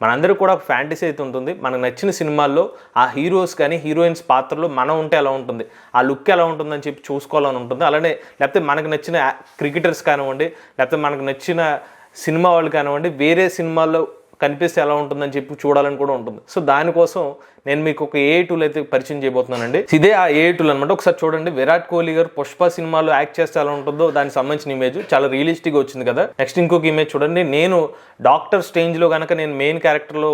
మనందరూ కూడా ఒక ఫ్యాంటసీ అయితే ఉంటుంది. మనకు నచ్చిన సినిమాల్లో ఆ హీరోస్ కానీ హీరోయిన్స్ పాత్రలో మనం ఉంటే ఎలా ఉంటుంది, ఆ లుక్ ఎలా ఉంటుందని చెప్పి చూసుకోవాలని ఉంటుంది. అలానే లేకపోతే మనకు నచ్చిన క్రికెటర్స్ కానివ్వండి, లేకపోతే మనకు నచ్చిన సినిమా వాళ్ళు కానివ్వండి, వేరే సినిమాల్లో కనిపిస్తే ఎలా ఉంటుందని చెప్పి చూడాలని కూడా ఉంటుంది. సో దానికోసం నేను మీకు ఒక ఏఐ టూల్ అయితే పరిచయం చేయబోతున్నానండి. ఇదే ఆ ఏఐ టూల్ అనమాట. ఒకసారి చూడండి, విరాట్ కోహ్లీ గారు పుష్ప సినిమాలో యాక్ట్ చేస్తే ఎలా ఉంటుందో దానికి సంబంధించిన ఇమేజ్ చాలా రియలిస్టిక్గా వచ్చింది కదా. నెక్స్ట్ ఇంకొక ఇమేజ్ చూడండి, నేను డాక్టర్ స్ట్రేంజ్లో కనుక నేను మెయిన్ క్యారెక్టర్లో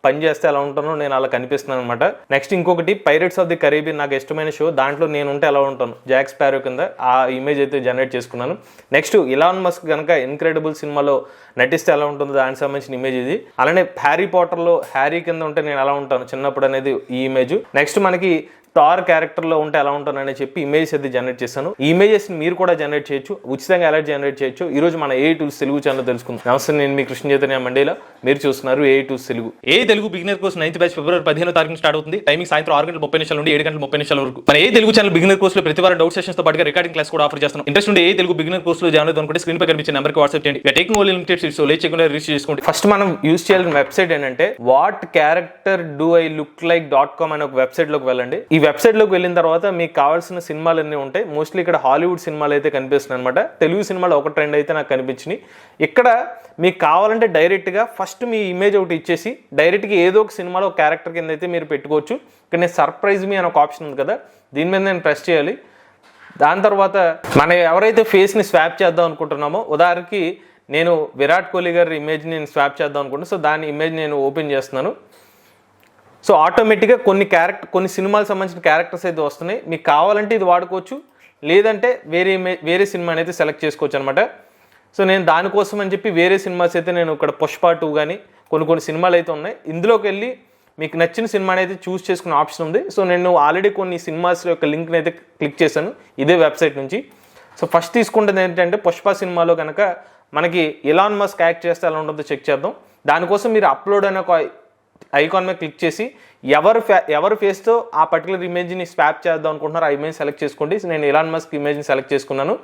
పని చేస్తే ఎలా ఉంటానో నేను అలా కనిపిస్తున్నాను అనమాట. నెక్స్ట్ ఇంకొకటి, పైరేట్స్ ఆఫ్ ది కరేబియన్ నాకు ఇష్టమైన షో, దాంట్లో నేను ఉంటే ఎలా ఉంటాను జాక్ స్పారో కింద, ఆ ఇమేజ్ అయితే జనరేట్ చేసుకున్నాను. నెక్స్ట్ ఇలాన్ మస్క్ కనుక ఇన్క్రెడిబుల్ సినిమాలో నటిస్తే ఎలా ఉంటుందో దానికి సంబంధించిన ఇమేజ్ ఇది. అలానే హ్యారీ పాటర్లో హ్యారీ కింద ఉంటే నేను ఎలా ఉంటాను చిన్నప్పుడు అనేది ఈ ఇమేజ్. నెక్స్ట్ మనకి థార్ క్యారెక్టర్లో ఉంటే ఎలా ఉంటానని చెప్పి ఇమేజెస్ అయితే జనరేట్ చేశాను. ఈ ఇమేజెస్ మీరు కూడా జనరేట్ చేయొచ్చు, ఉచితంగా ఎలా జనరేట్ చేయొచ్చు. ఈ రోజు మన ఏఐ టూల్స్ తెలుగు ఛానల్ తెలుసుకుందాం. నమస్తే, నేను మీ కృష్ణ చైతన్య మండేలా, మీరు చూస్తున్నారు AI tools Telugu. AI Telugu beginner course 9th batch ఫిబ్రవరి 15వ తారీఖున స్టార్ట్ అవుతుంది. టైమింగ్ సాయంత్రం 6:30 నుండి 7:30 వరకు. మన AI Telugu channel beginner course లో ప్రతి వారం డౌట్ సెషన్స్ తో పాటుగా రికార్డింగ్ క్లాస్ కూడా ఆఫర్ చేస్తున్నాం. ఇంట్రెస్ట్ ఉంటే ఏఐ తెలుగు బిగినర్ కోర్స్ లో జాయిన్ అవుతాం అనుకుంటే స్క్రీన్ పై కనిపించే నెంబర్ కి వాట్సాప్ చేయండి. Taking only limited seats, so late చేయకుండా రిజిస్టర్ చేసుకోండి. ఫస్ట్ మనం యూజ్ చేయాల్సిన వెబ్సైట్ ఏంటంటే what character do I look like .com అనే ఒక వెబ్సైట్ లోకి వెళ్ళండి. ఈ వెబ్సైట్ లోకి వెళ్ళిన తర్వాత మీకు కావాల్సిన సినిమాలు అన్నీ ఉంటాయి. మోస్ట్లీ ఇక్కడ హాలీవుడ్ సినిమాలు అయితే కనిపిస్తున్నాయి అనమాట. తెలుగు సినిమాలు ఒక ట్రెండ్ అయితే నాకు కనిపించినాయి. ఇక్కడ మీకు కావాలంటే డైరెక్ట్గా ఫస్ట్ మీ ఇమేజ్ ఒకటి ఇచ్చేసి డైరెక్ట్గా ఏదో ఒక సినిమాలో ఒక క్యారెక్టర్ కింద అయితే మీరు పెట్టుకోవచ్చు. ఇక్కడ నేను సర్ప్రైజ్ మీ అనే ఒక ఆప్షన్ ఉంది కదా, దీని మీద నేను ప్రెస్ చేయాలి. దాని తర్వాత మనం ఎవరైతే ఫేస్ని స్వాప్ చేద్దాం అనుకుంటున్నామో, ఉదాహరణకి నేను విరాట్ కోహ్లీ గారి ఇమేజ్ని నేను స్వాప్ చేద్దాం అనుకుంటున్నాను. సో దాని ఇమేజ్ నేను ఓపెన్ చేస్తున్నాను. సో ఆటోమేటిక్గా కొన్ని సినిమాలకు సంబంధించిన క్యారెక్టర్స్ అయితే వస్తున్నాయి. మీకు కావాలంటే ఇది వాడుకోవచ్చు, లేదంటే వేరే సినిమాని అయితే సెలెక్ట్ చేసుకోవచ్చు అనమాట. సో నేను దానికోసం అని చెప్పి వేరే సినిమాస్ అయితే నేను ఇక్కడ పుష్ప 2 కానీ కొన్ని సినిమాలు అయితే ఉన్నాయి. ఇందులోకి వెళ్ళి మీకు నచ్చిన సినిమాని అయితే చూస్ చేసుకునే ఆప్షన్ ఉంది. సో నేను ఆల్రెడీ కొన్ని సినిమాస్ యొక్క లింక్ని అయితే క్లిక్ చేశాను ఇదే వెబ్సైట్ నుంచి. సో ఫస్ట్ తీసుకుంటుంది ఏంటంటే పుష్ప సినిమాలో కనుక మనకి ఇలాన్ మస్క్ యాక్ట్ చేస్తే ఎలా ఉంటుందో చెక్ చేద్దాం. దానికోసం మీరు అప్లోడ్ అనే ఒక ఐకాన్ మీద క్లిక్ చేసి ఎవరు ఫేస్తో ఆ పర్టికులర్ ఇమేజ్ని స్వాప్ చేద్దాం అనుకుంటున్నారు ఆ ఇమేజ్ సెలెక్ట్ చేసుకోండి. నేను ఇలాన్ మస్క్ ఇమేజ్ని సెలెక్ట్ చేసుకున్నాను.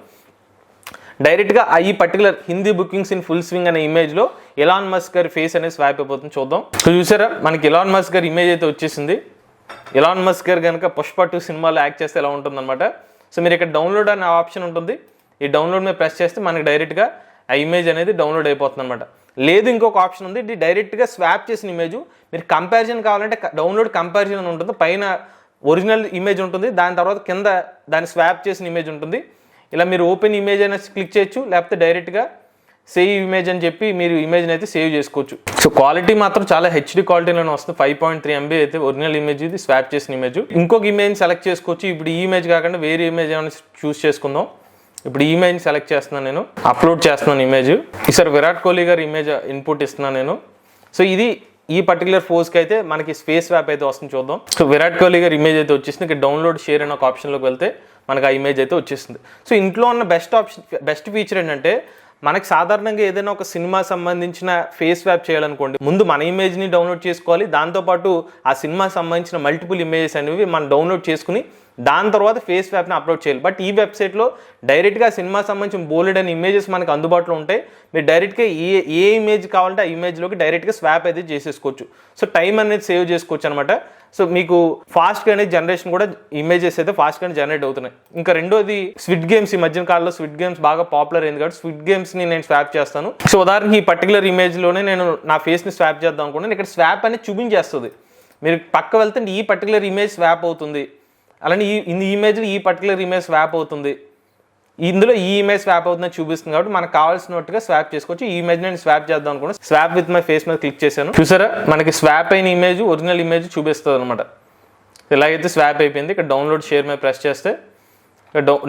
డైరెక్ట్గా ఈ particular Hindi bookings in full swing అనే ఇమేజ్లో ఇలాన్ మస్క్ గారి ఫేస్ అనేది స్వాప్ అయిపోతుంది. చూద్దాం. సో చూసారా, మనకి ఇలాన్ మస్క్ గారి ఇమేజ్ అయితే వచ్చేసింది. ఇలాన్ మస్క్ గారు కనుక పుష్ప 2 సినిమాలో యాక్ట్ చేస్తే ఎలా ఉంటుందన్నమాట. సో మీరు ఇక్కడ డౌన్లోడ్ అనే ఆప్షన్ ఉంటుంది. ఈ డౌన్లోడ్ మీద ప్రెస్ చేస్తే మనకి డైరెక్ట్గా ఆ ఇమేజ్ అనేది డౌన్లోడ్ అయిపోతుంది అనమాట. లేదు, ఇంకొక ఆప్షన్ ఉంది, ఇది డైరెక్ట్గా స్వాప్ చేసిన ఇమేజ్. మీరు కంపారిజన్ కావాలంటే డౌన్లోడ్ కంపారిజన్ అని ఉంటుంది. పైన ఒరిజినల్ ఇమేజ్ ఉంటుంది, దాని తర్వాత కింద దాన్ని స్వాప్ చేసిన ఇమేజ్ ఉంటుంది. ఇలా మీరు ఓపెన్ ఇమేజ్ అయినా క్లిక్ చేయొచ్చు, లేకపోతే డైరెక్ట్గా సేవ్ ఇమేజ్ అని చెప్పి మీరు ఇమేజ్ని అయితే సేవ్ చేసుకోవచ్చు. సో క్వాలిటీ మాత్రం చాలా హెచ్డి క్వాలిటీలోనే వస్తుంది. 5.3 MB అయితే ఒరిజినల్ ఇమేజ్, ఇది స్వాప్ చేసిన ఇమేజ్. ఇంకొక ఇమేజ్ సెలెక్ట్ చేసుకోవచ్చు. ఇప్పుడు ఈ ఇమేజ్ కాకుండా వేరే ఇమేజ్ ఏమైనా చూస్ చేసుకుందాం. ఇప్పుడు ఈ ఇమేజ్ని సెలెక్ట్ చేస్తున్నాను, నేను అప్లోడ్ చేస్తున్నాను ఇమేజ్. ఈసారి విరాట్ కోహ్లీ గారి ఇమేజ్ ఇన్పుట్ ఇస్తున్నాను నేను. సో ఇది ఈ పర్టికులర్ పోస్ట్కి అయితే మనకి స్పేస్ స్వాప్ అయితే వస్తుంది. చూద్దాం. సో విరాట్ కోహ్లీ గారి ఇమేజ్ అయితే వచ్చేసింది. ఇక్కడ డౌన్లోడ్ షేర్ అనే ఒక ఆప్షన్లోకి వెళ్తే మనకు ఆ ఇమేజ్ అయితే వచ్చేస్తుంది. సో ఇంట్లో ఉన్న బెస్ట్ ఫీచర్ ఏంటంటే, మనకి సాధారణంగా ఏదైనా ఒక సినిమా సంబంధించిన ఫేస్ స్వాప్ చేయాలనుకోండి, ముందు మన ఇమేజ్ని డౌన్లోడ్ చేసుకోవాలి. దాంతోపాటు ఆ సినిమా సంబంధించిన మల్టిపుల్ ఇమేజెస్ అనేవి మనం డౌన్లోడ్ చేసుకుని దాని తర్వాత ఫేస్ స్వాప్ని అప్లోడ్ చేయాలి. బట్ ఈ వెబ్సైట్లో డైరెక్ట్గా సినిమా సంబంధించిన బోల్డ్ అనే ఇమేజెస్ మనకు అందుబాటులో ఉంటాయి. మీరు డైరెక్ట్గా ఏ ఇమేజ్ కావాలంటే ఆ ఇమేజ్లోకి డైరెక్ట్గా స్వాప్ అయితే చేసేసుకోవచ్చు. సో టైం అనేది సేవ్ చేసుకోవచ్చు అనమాట. సో మీకు ఫాస్ట్గా అనేది జనరేషన్ కూడా ఇమేజెస్ అయితే ఫాస్ట్గా జనరేట్ అవుతున్నాయి. ఇంకా రెండోది స్విట్ గేమ్స్. ఈ మధ్యన కాలంలో స్విట్ గేమ్స్ బాగా పాపులర్ అయింది కాబట్టి స్విట్ గేమ్స్ని నేను స్వాప్ చేస్తాను. సో ఉదాహరణకి ఈ పర్టికులర్ ఇమేజ్లోనే నేను నా ఫేస్ని స్వాప్ చేద్దాం అనుకుంటే ఇక్కడ స్వాప్ అనేది చూపించేస్తుంది. మీరు పక్క వెళ్తే ఈ పర్టికులర్ ఇమేజ్ స్వాప్ అవుతుంది, అలానే ఈ ఇమేజ్లో ఈ పర్టికులర్ ఇమేజ్ స్వాప్ అవుతుంది, ఇందులో ఈ ఇమేజ్ స్వాప్ అవుతుందని చూపిస్తుంది. కాబట్టి మనకు కావాల్సినట్టుగా స్వాప్ చేసుకోవచ్చు. ఈ ఇమేజ్ నేను స్వాప్ చేద్దాం అనుకున్నా, స్వాప్ విత్ మై ఫేస్ మీద క్లిక్ చేశాను. చూసారా, మనకి స్వాప్ అయిన ఇమేజ్ ఒరిజినల్ ఇమేజ్ చూపిస్తుంది అనమాట. ఇలాగైతే స్వాప్ అయిపోయింది. ఇక్కడ డౌన్లోడ్ షేర్ మీద ప్రెస్ చేస్తే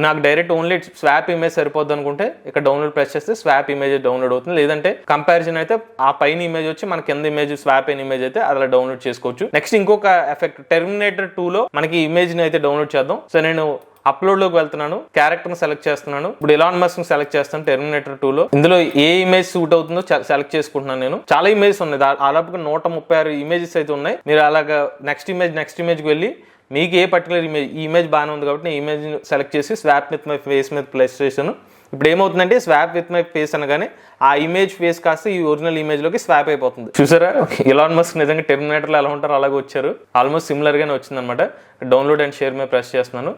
నాకు డైరెక్ట్ ఓన్లీ స్వాప్ ఇమేజ్ సరిపోద్ది అనుకుంటే ఇక్కడ డౌన్లోడ్ ప్రెస్ చేస్తే స్వాప్ ఇమేజ్ డౌన్లోడ్ అవుతుంది. లేదంటే కంపారిజన్ అయితే ఆ పైన ఇమేజ్ వచ్చి మన కింద ఇమేజ్ స్వాప్ అయిన ఇమేజ్ అయితే అలా డౌన్లోడ్ చేసుకోవచ్చు. నెక్స్ట్ ఇంకొక ఎఫెక్ట్, టెర్మినేటర్ 2లో మనకి ఇమేజ్ ని అయితే డౌన్లోడ్ చేద్దాం. సో నేను అప్లోడ్ లోకి వెళ్తున్నాను, క్యారెక్టర్ సెలెక్ట్ చేస్తున్నాను. ఇప్పుడు ఇలాన్ మస్క్ సెలెక్ట్ చేస్తాను టెర్మినేటర్ 2లో. ఇందులో ఏ ఇమేజ్ సూట్ అవుతుందో సెలెక్ట్ చేసుకుంటున్నాను. నేను చాలా ఇమేజెస్ ఉన్నాయి, దాదాపుగా 136 ఇమేజెస్ అయితే ఉన్నాయి. మీరు అలాగా నెక్స్ట్ ఇమేజ్కి వెళ్ళి మీకు ఏ పర్టికులర్ ఇమేజ్ బాగానే ఉంది కాబట్టి నేను ఇమేజ్ సెలెక్ట్ చేసి స్వాప్ విత్ మై ఫేస్ మీద ప్లేస్ చేశాను. ఇప్పుడు ఏమవుతుందంటే స్వాప్ విత్ మై ఫేస్ అనగానే ఆ ఇమేజ్ ఫేస్ కాస్త ఈ ఒరిజినల్ ఇమేజ్ లోకి స్వాప్ అయిపోతుంది. చూసారా, ఎలాన్ మస్క్ నిజంగా టెర్మినేటర్లో ఎలా ఉంటారో అలాగే వచ్చారు. ఆల్మోస్ట్ సిమిలర్ గానే వచ్చిందనమాట. డౌన్లోడ్ అండ్ షేర్ మీద ప్రెస్ చేస్తున్నాను,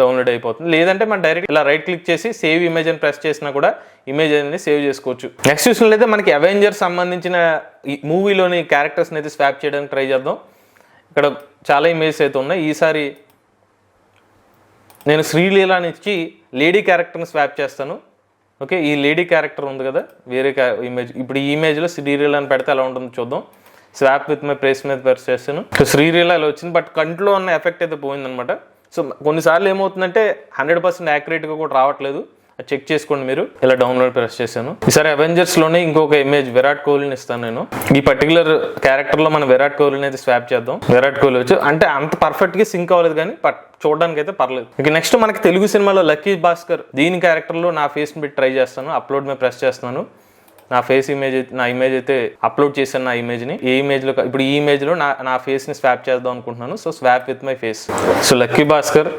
డౌన్లోడ్ అయిపోతుంది. లేదంటే మనం డైరెక్ట్ ఇలా రైట్ క్లిక్ చేసి సేవ్ ఇమేజ్ అని ప్రెస్ చేసినా కూడా ఇమేజ్ అనేది సేవ్ చేసుకోవచ్చు. నెక్స్ట్ చూసినట్లయితే మనకి అవెంజర్స్ సంబంధించిన మూవీలోని క్యారెక్టర్స్ని అయితే స్వాప్ చేయడానికి ట్రై చేద్దాం. ఇక్కడ చాలా ఇమేజెస్ అయితే ఉన్నాయి. ఈసారి నేను శ్రీలీల నుంచి లేడీ క్యారెక్టర్ని స్వాప్ చేస్తాను. ఓకే, ఈ లేడీ క్యారెక్టర్ ఉంది కదా, వేరే ఇమేజ్. ఇప్పుడు ఈ ఇమేజ్లో శ్రీలీల అని పెడితే ఎలా ఉంటుందో చూద్దాం. స్వాప్ విత్ మై ప్రెస్ మీద ప్రెస్ చేస్తాను. శ్రీలీల ఇలా వచ్చింది, బట్ కంట్లో ఉన్న ఎఫెక్ట్ అయితే పోయిందనమాట. సో కొన్నిసార్లు ఏమవుతుందంటే 100% యాక్యురేట్గా కూడా రావట్లేదు, చెక్ చేసుకోండి మీరు. ఇలా డౌన్లోడ్ ప్రెస్ చేశాను. ఈసారి అవెంజర్స్ లోనే ఇంకొక ఇమేజ్ విరాట్ కోహ్లీని ఇస్తాను నేను. ఈ పర్టికులర్ క్యారెక్టర్ లో మనం విరాట్ కోహ్లీని అయితే స్వాప్ చేద్దాం. విరాట్ కోహ్లీ వచ్చి అంటే అంత పర్ఫెక్ట్ గా సింక్ అవ్వలేదు కానీ చూడడానికి అయితే పర్లేదు. ఇక నెక్స్ట్ మనకి తెలుగు సినిమాలో లక్కీ భాస్కర్, దీని క్యారెక్టర్ లో నా ఫేస్ ని పెట్టి ట్రై చేస్తాను. అప్లోడ్ మీద ప్రెస్ చేస్తున్నాను. నా ఫేస్ ఇమేజ్, నా ఇమేజ్ అయితే అప్లోడ్ చేశాను. నా ఇమేజ్ ని ఈ ఇమేజ్ లో, ఇప్పుడు ఈ ఇమేజ్ లో నా ఫేస్ ని స్వాప్ చేద్దాం అనుకుంటున్నాను. So swap with my face. So lucky Bhaskar,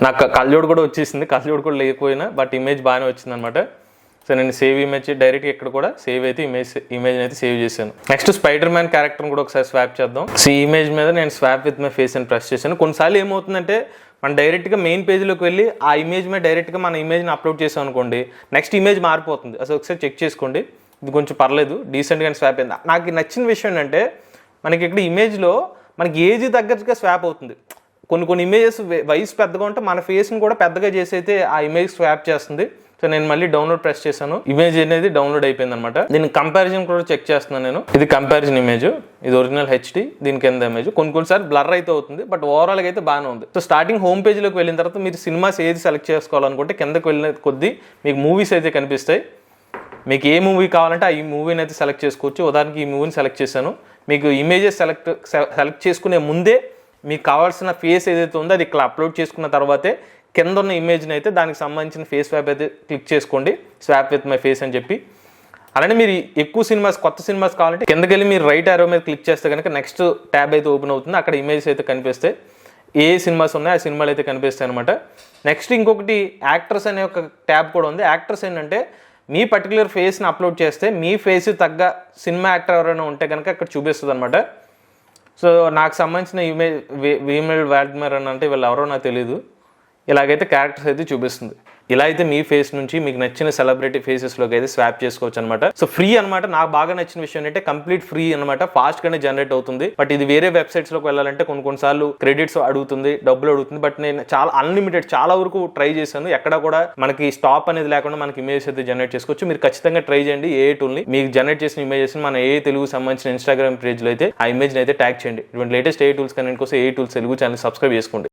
నాకు కళ్ళజోడు కూడా వచ్చేసింది, కళ్ళజోడు కూడా లేకపోయినా బట్ ఇమేజ్ బాగానే వచ్చింది అనమాట. సో నేను సేవ్ ఇమేజ్ డైరెక్ట్గా ఇక్కడ కూడా సేవ్ అయితే ఇమేజ్ అయితే సేవ్ చేశాను. నెక్స్ట్ స్పైడర్ మ్యాన్ క్యారెక్టర్ని కూడా ఒకసారి స్వాప్ చేద్దాం. సో ఈ ఇమేజ్ మీద నేను స్వాప్ విత్ మై ఫేస్ అని ప్రెస్ చేశాను. కొన్నిసార్లు ఏమవుతుందంటే మనం డైరెక్ట్గా మెయిన్ పేజ్లోకి వెళ్ళి ఆ ఇమేజ్ మీద డైరెక్ట్గా మన ఇమేజ్ని అప్లోడ్ చేసాం అనుకోండి, నెక్స్ట్ ఇమేజ్ మారిపోతుంది. అసలు ఒకసారి చెక్ చేసుకోండి. ఇది కొంచెం పర్లేదు, డీసెంట్గా స్వాప్ అయింది. నాకు నచ్చిన విషయం ఏంటంటే మనకి ఇక్కడ ఇమేజ్లో మనకి ఏజ్ తగ్గట్టుగా స్వాప్ అవుతుంది. కొన్ని ఇమేజెస్ వయసు పెద్దగా ఉంటే మన ఫేస్ని కూడా పెద్దగా చేసి అయితే ఆ ఇమేజ్ స్వాప్ చేస్తుంది. సో నేను మళ్ళీ డౌన్లోడ్ ప్రెస్ చేశాను. ఇమేజ్ అనేది డౌన్లోడ్ అయిపోయింది అనమాట. దీని కంపారిజన్ కూడా చెక్ చేస్తున్నాను నేను. ఇది కంపారిజన్ ఇమేజ్, ఇది ఒరిజినల్ హెచ్డి, దీని కింద ఇమేజ్. కొన్నిసార్లు బ్లర్ అయితే అవుతుంది, బట్ ఓవరాల్గా అయితే బాగానే ఉంది. సో స్టార్టింగ్ హోమ్ పేజ్లోకి వెళ్ళిన తర్వాత మీరు సినిమాస్ ఏది సెలెక్ట్ చేసుకోవాలనుకుంటే కిందకి వెళ్ళిన కొద్దీ మీకు మూవీస్ అయితే కనిపిస్తాయి. మీకు ఏ మూవీ కావాలంటే ఆ ఈ మూవీని అయితే సెలెక్ట్ చేసుకోవచ్చు. ఉదాహరణకి ఈ మూవీని సెలెక్ట్ చేశాను. మీకు ఇమేజెస్ సెలెక్ట్ చేసుకునే ముందే మీకు కావాల్సిన ఫేస్ ఏదైతే ఉందో అది ఇక్కడ అప్లోడ్ చేసుకున్న తర్వాతే కింద ఉన్న ఇమేజ్ని అయితే దానికి సంబంధించిన ఫేస్ స్వాప్ అయితే క్లిక్ చేసుకోండి, స్వాప్ విత్ మై ఫేస్ అని చెప్పి. అలానే మీరు ఎక్కువ సినిమాస్, కొత్త సినిమాస్ కావాలంటే కిందకి వెళ్ళి మీరు రైట్ ఆరో మీద క్లిక్ చేస్తే కనుక నెక్స్ట్ ట్యాబ్ అయితే ఓపెన్ అవుతుంది. అక్కడ ఇమేజెస్ అయితే కనిపిస్తాయి, ఏ సినిమాస్ ఉన్నాయో ఆ సినిమాలు అయితే కనిపిస్తాయి అనమాట. నెక్స్ట్ ఇంకొకటి యాక్టర్స్ అనే ఒక ట్యాబ్ కూడా ఉంది. యాక్టర్స్ ఏంటంటే మీ పర్టికులర్ ఫేస్ని అప్లోడ్ చేస్తే మీ ఫేస్ తగ్గ సినిమా యాక్టర్ ఎవరైనా ఉంటే కనుక అక్కడ చూపిస్తుంది అనమాట. సో నాకు సంబంధించిన ఈమెయిల్ వాల్డ్మర్ అని అంటే వీళ్ళు ఎవరో నాకు తెలియదు. ఇలాగైతే క్యారెక్టర్స్ అయితే చూపిస్తుంది. ఇలా అయితే మీ ఫేస్ నుంచి మీకు నచ్చిన సెలబ్రిటీ ఫేసెస్లోకి అయితే స్వాప్ చేసుకోవచ్చు అనమాట. సో ఫ్రీ అనమాట. నాకు బాగా నచ్చిన విషయం ఏంటంటే కంప్లీట్ ఫ్రీ అనమాట, ఫాస్ట్గానే జనరేట్ అవుతుంది. బట్ ఇది వేరే వెబ్సైట్స్లోకి వెళ్ళాలంటే కొన్నిసార్లు క్రెడిట్స్ అడుగుతుంది, డబ్బులు అడుగుతుంది. బట్ నేను చాలా అన్లిమిటెడ్ చాలా వరకు ట్రై చేశాను. ఎక్కడ కూడా మనకి స్టాప్ అనేది లేకుండా మనకి ఇమేజెస్ అయితే జనరేట్ చేసుకోవచ్చు. మీరు ఖచ్చితంగా ట్రై చేయండి. ఏ టూల్ని మీకు జనరేట్ చేసిన ఇమేజెస్ మన ఏ తెలుగు సంబంధించిన ఇన్స్టాగ్రామ్ పేజ్లో అయితే ఆ ఇమేజ్ని అయితే ట్యాగ్ చేయండి. ఇటువంటి లేటెస్ట్ ఏ టూల్స్ కనెంట్ కోసం ఏ టూల్స్ తెలుగు ఛానల్ సబ్స్క్రైబ్ చేసుకోండి.